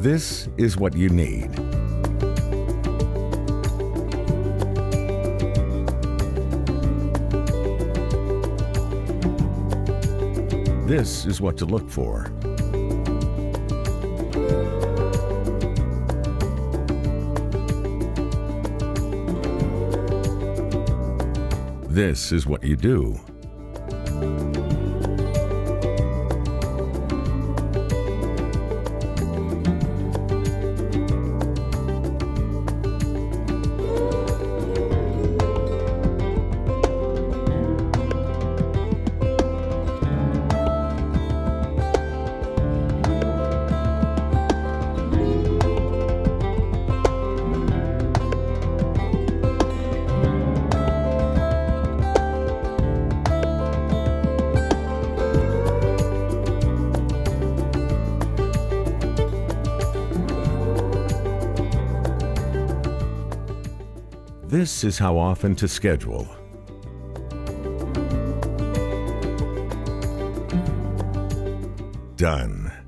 This is what you need. This is what to look for. This is what you do. This is how often to schedule. Done.